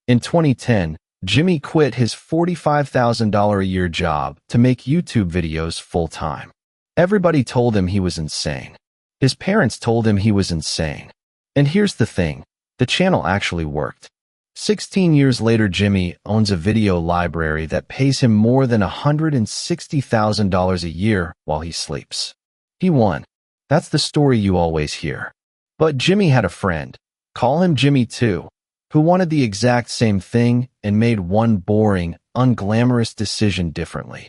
In 2010, Jimmy quit his $45,000 a year job to make YouTube videos full-time. Everybody told him he was insane. His parents told him he was insane. And here's the thing, the channel actually worked. 16 years later, Jimmy owns a video library that pays him more than $160,000 a year while he sleeps. He won. That's the story you always hear. But Jimmy had a friend, call him Jimmy too, who wanted the exact same thing and made one boring, unglamorous decision differently.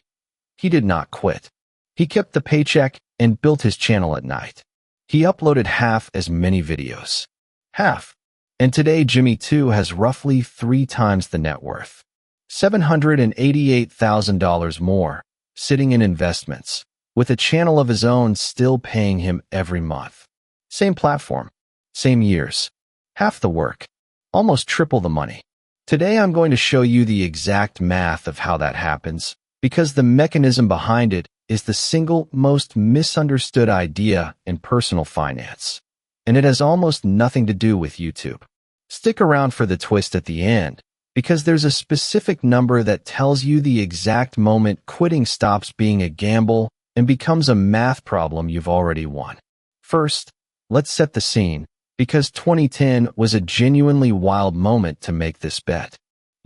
He did not quit. He kept the paycheck and built his channel at night. He uploaded half as many videos. Half. And today Jimmy too has roughly 3 times the net worth. $788,000 more, sitting in investments, with a channel of his own still paying him every month. Same platform, same years, half the work, almost triple the money. Today I'm going to show you the exact math of how that happens, because the mechanism behind it is the single most misunderstood idea in personal finance. And it has almost nothing to do with YouTube. Stick around for the twist at the end, because there's a specific number that tells you the exact moment quitting stops being a gamble and becomes a math problem you've already won. First, let's set the scene, because 2010 was a genuinely wild moment to make this bet.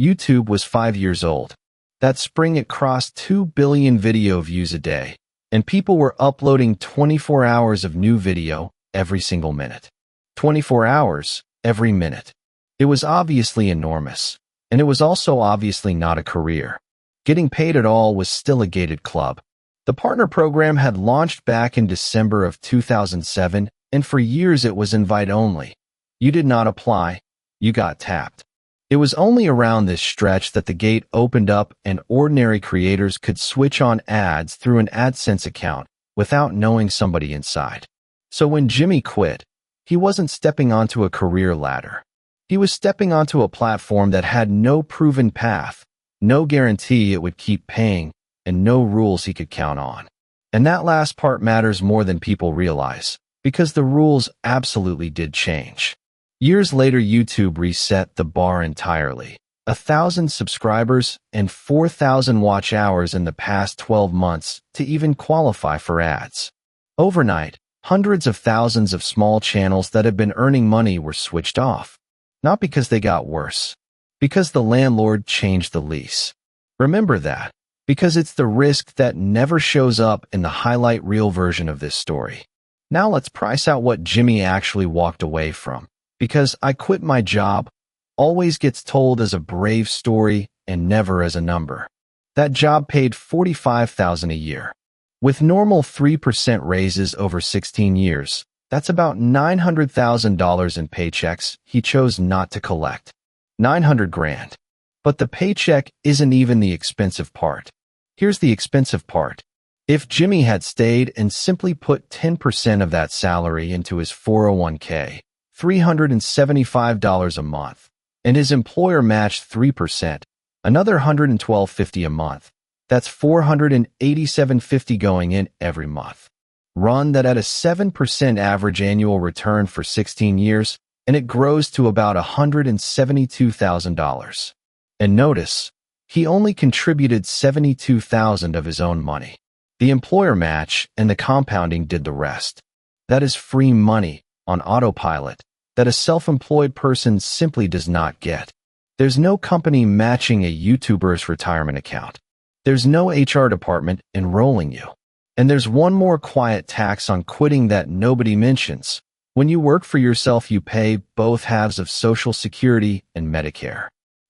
YouTube was 5 years old. That spring it crossed 2 billion video views a day, and people were uploading 24 hours of new video every single minute. 24 hours every minute. It was obviously enormous, and it was also obviously not a career. Getting paid at all was still a gated club. The partner program had launched back in December of 2007, and for years it was invite only. You did not apply, you got tapped. It was only around this stretch that the gate opened up and ordinary creators could switch on ads through an AdSense account without knowing somebody inside. So when Jimmy quit, he wasn't stepping onto a career ladder. He was stepping onto a platform that had no proven path, no guarantee it would keep paying, and no rules he could count on. And that last part matters more than people realize, because the rules absolutely did change. Years later, YouTube reset the bar entirely. 1,000 subscribers and 4,000 watch hours in the past 12 months to even qualify for ads. Overnight, hundreds of thousands of small channels that had been earning money were switched off. Not because they got worse, because the landlord changed the lease. Remember that, because it's the risk that never shows up in the highlight reel version of this story. Now let's price out what Jimmy actually walked away from, because I quit my job always gets told as a brave story and never as a number. That job paid $45,000 a year. With normal 3% raises over 16 years, that's about $900,000 in paychecks he chose not to collect. 900 grand. But the paycheck isn't even the expensive part. Here's the expensive part. If Jimmy had stayed and simply put 10% of that salary into his 401k, $375 a month, and his employer matched 3%, another $112.50 a month, that's $487.50 going in every month. Run that at a 7% average annual return for 16 years, and it grows to about $172,000. And notice, he only contributed $72,000 of his own money. The employer match and the compounding did the rest. That is free money on autopilot that a self-employed person simply does not get. There's no company matching a YouTuber's retirement account. There's no HR department enrolling you. And there's one more quiet tax on quitting that nobody mentions. When you work for yourself, you pay both halves of Social Security and Medicare.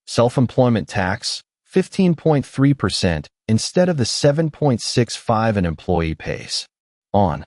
Self-employment tax, 15.3% instead of the 7.65% an employee pays. On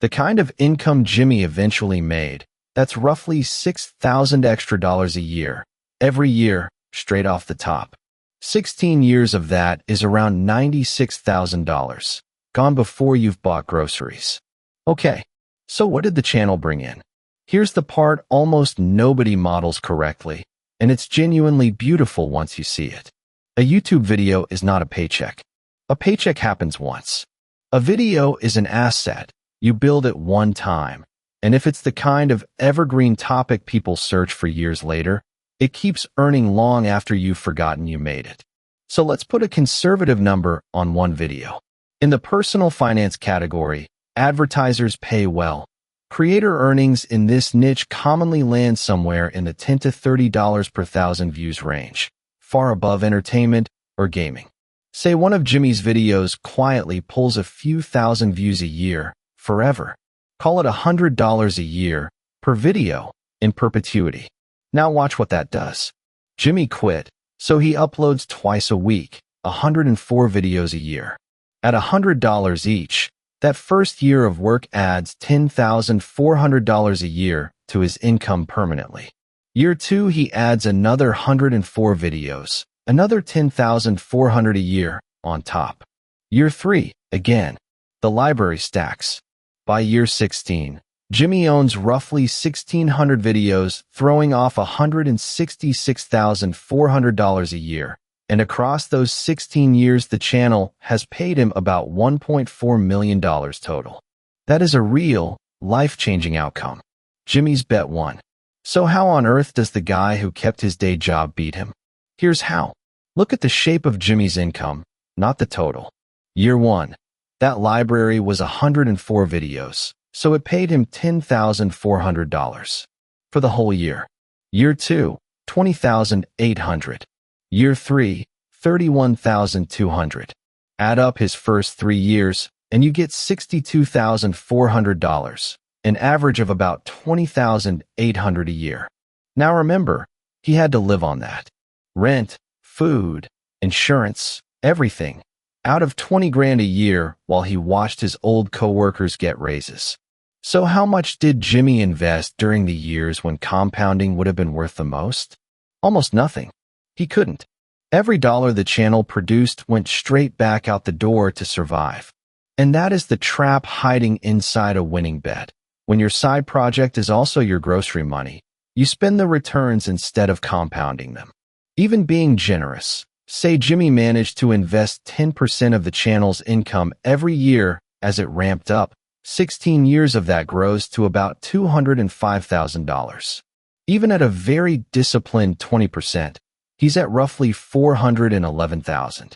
the kind of income Jimmy eventually made, that's roughly $6,000 extra a year, every year, straight off the top. 16 years of that is around $96,000. Gone before you've bought groceries. Okay, so what did the channel bring in? Here's the part almost nobody models correctly, and it's genuinely beautiful once you see it. A YouTube video is not a paycheck. A paycheck happens once. A video is an asset. You build it one time, and if it's the kind of evergreen topic people search for years later, It keeps earning long after you've forgotten you made it. So let's put a conservative number on one video. In the personal finance category, advertisers pay well. Creator earnings in this niche commonly land somewhere in the $10 to $30 per thousand views range, far above entertainment or gaming. Say one of Jimmy's videos quietly pulls a few thousand views a year, forever. Call it $100 a year per video in perpetuity. Now watch what that does. Jimmy quit, so he uploads twice a week, 104 videos a year. At $100 each, that first year of work adds $10,400 a year to his income permanently. Year 2, he adds another 104 videos, another $10,400 a year on top. Year 3, again, the library stacks. By year 16, Jimmy owns roughly 1,600 videos, throwing off $166,400 a year. And across those 16 years, the channel has paid him about $1.4 million total. That is a real, life-changing outcome. Jimmy's bet won. So how on earth does the guy who kept his day job beat him? Here's how. Look at the shape of Jimmy's income, not the total. Year 1, that library was 104 videos, so it paid him $10,400 for the whole year. Year 2, $20,800. Year 3, $31,200. Add up his first 3 years, and you get $62,400, an average of about $20,800 a year. Now remember, he had to live on that. Rent, food, insurance, everything, out of 20 grand a year while he watched his old coworkers get raises. So how much did Jimmy invest during the years when compounding would have been worth the most? Almost nothing. He couldn't. Every dollar the channel produced went straight back out the door to survive. And that is the trap hiding inside a winning bet. When your side project is also your grocery money, you spend the returns instead of compounding them. Even being generous, say Jimmy managed to invest 10% of the channel's income every year as it ramped up. 16 years of that grows to about $205,000. Even at a very disciplined 20%, he's at roughly $411,000.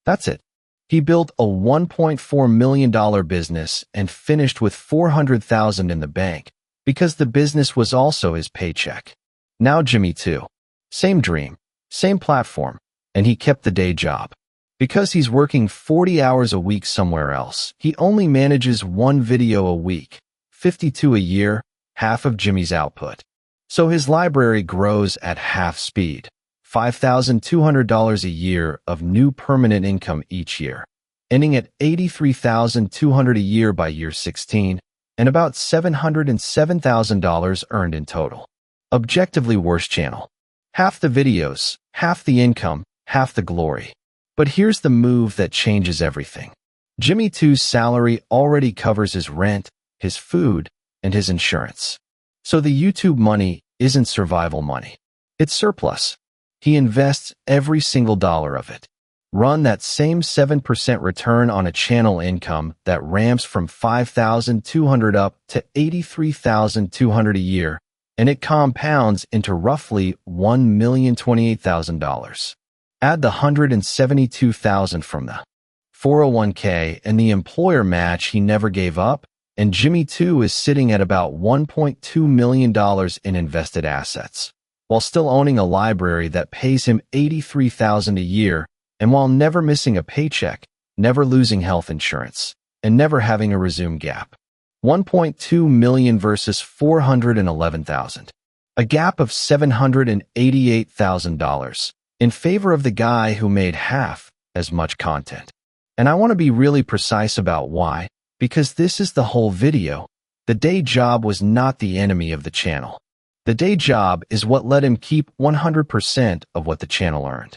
That's it. He built a $1.4 million business and finished with $400,000 in the bank because the business was also his paycheck. Now Jimmy too. Same dream, same platform, and he kept the day job. Because he's working 40 hours a week somewhere else, he only manages one video a week, 52 a year, half of Jimmy's output. So his library grows at half speed. $5,200 a year of new permanent income each year, ending at $83,200 a year by year 16, and about $707,000 earned in total. Objectively worse channel. Half the videos, half the income, half the glory. But here's the move that changes everything. Jimmy 2's salary already covers his rent, his food, and his insurance. So the YouTube money isn't survival money. It's surplus. He invests every single dollar of it. Run that same 7% return on a channel income that ramps from $5,200 up to $83,200 a year, and it compounds into roughly $1,028,000. Add the $172,000 from the 401k and the employer match he never gave up, and Jimmy 2 is sitting at about $1.2 million in invested assets, while still owning a library that pays him $83,000 a year, and while never missing a paycheck, never losing health insurance, and never having a resume gap. $1.2 million versus $411,000. A gap of $788,000 in favor of the guy who made half as much content. And I want to be really precise about why, because this is the whole video. The day job was not the enemy of the channel. The day job is what let him keep 100% of what the channel earned.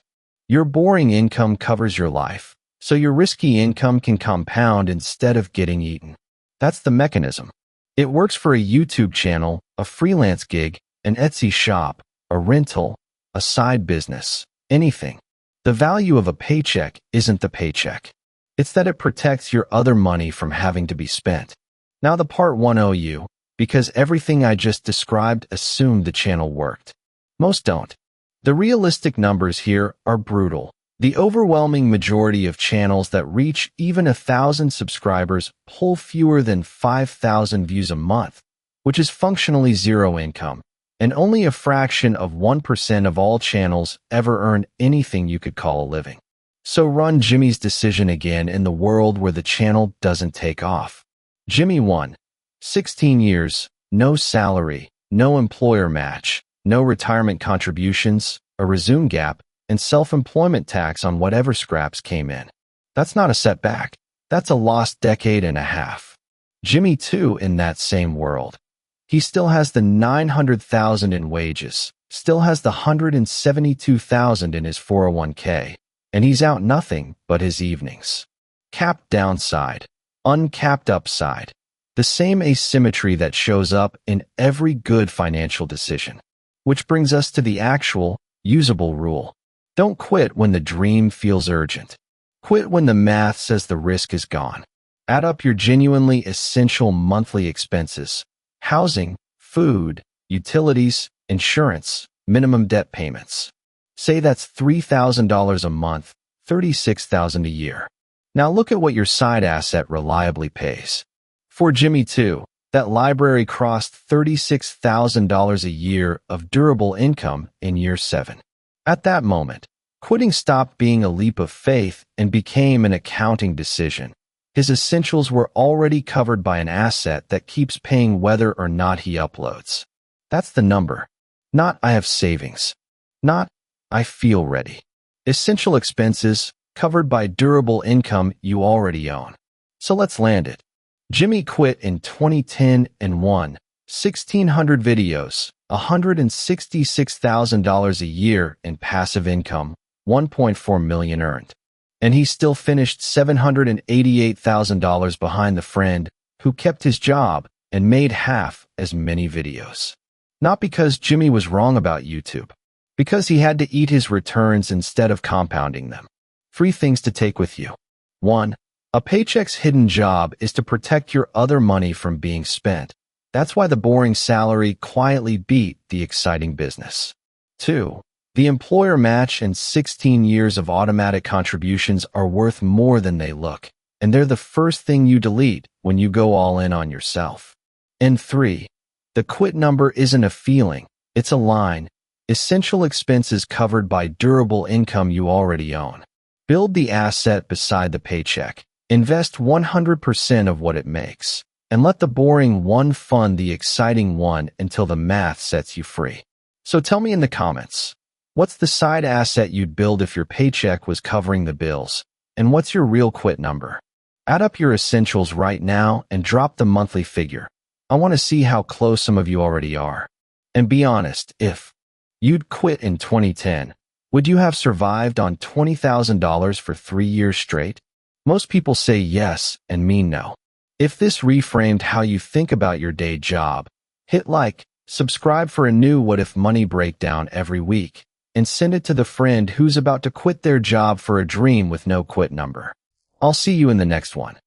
Your boring income covers your life, so your risky income can compound instead of getting eaten. That's the mechanism. It works for a YouTube channel, a freelance gig, an Etsy shop, a rental, a side business, anything. The value of a paycheck isn't the paycheck. It's that it protects your other money from having to be spent. Now the part 1 because everything I just described assumed the channel worked. Most don't. The realistic numbers here are brutal. The overwhelming majority of channels that reach even 1,000 subscribers pull fewer than 5,000 views a month, which is functionally zero income, and only a fraction of 1% of all channels ever earn anything you could call a living. So run Jimmy's decision again in the world where the channel doesn't take off. Jimmy 1. 16 years, no salary, no employer match, no retirement contributions, a resume gap, and self-employment tax on whatever scraps came in. That's not a setback. That's a lost decade and a half. Jimmy 2 in that same world. He still has the $900,000 in wages, still has the $172,000 in his 401k, and he's out nothing but his evenings. Capped downside, uncapped upside. The same asymmetry that shows up in every good financial decision. Which brings us to the actual, usable rule. Don't quit when the dream feels urgent. Quit when the math says the risk is gone. Add up your genuinely essential monthly expenses: housing, food, utilities, insurance, minimum debt payments. Say that's $3,000 a month, $36,000 a year. Now look at what your side asset reliably pays. For Jimmy 2, that library crossed $36,000 a year of durable income in year 7. At that moment, quitting stopped being a leap of faith and became an accounting decision. His essentials were already covered by an asset that keeps paying whether or not he uploads. That's the number. Not I have savings. Not I feel ready. Essential expenses covered by durable income you already own. So let's land it. Jimmy quit in 2010 and won 1,600 videos, $166,000 a year in passive income, $1.4 million earned. And he still finished $788,000 behind the friend who kept his job and made half as many videos. Not because Jimmy was wrong about YouTube, because he had to eat his returns instead of compounding them. 3 things to take with you. 1. A paycheck's hidden job is to protect your other money from being spent. That's why the boring salary quietly beat the exciting business. 2. The employer match and 16 years of automatic contributions are worth more than they look, and they're the first thing you delete when you go all in on yourself. And 3. The quit number isn't a feeling, it's a line. Essential expenses covered by durable income you already own. Build the asset beside the paycheck. Invest 100% of what it makes, and let the boring one fund the exciting one until the math sets you free. So tell me in the comments, what's the side asset you'd build if your paycheck was covering the bills? And what's your real quit number? Add up your essentials right now and drop the monthly figure. I want to see how close some of you already are. And be honest, if you'd quit in 2010, would you have survived on $20,000 for 3 years straight? Most people say yes and mean no. If this reframed how you think about your day job, hit like, subscribe for a new What If Money breakdown every week, and send it to the friend who's about to quit their job for a dream with no quit number. I'll see you in the next one.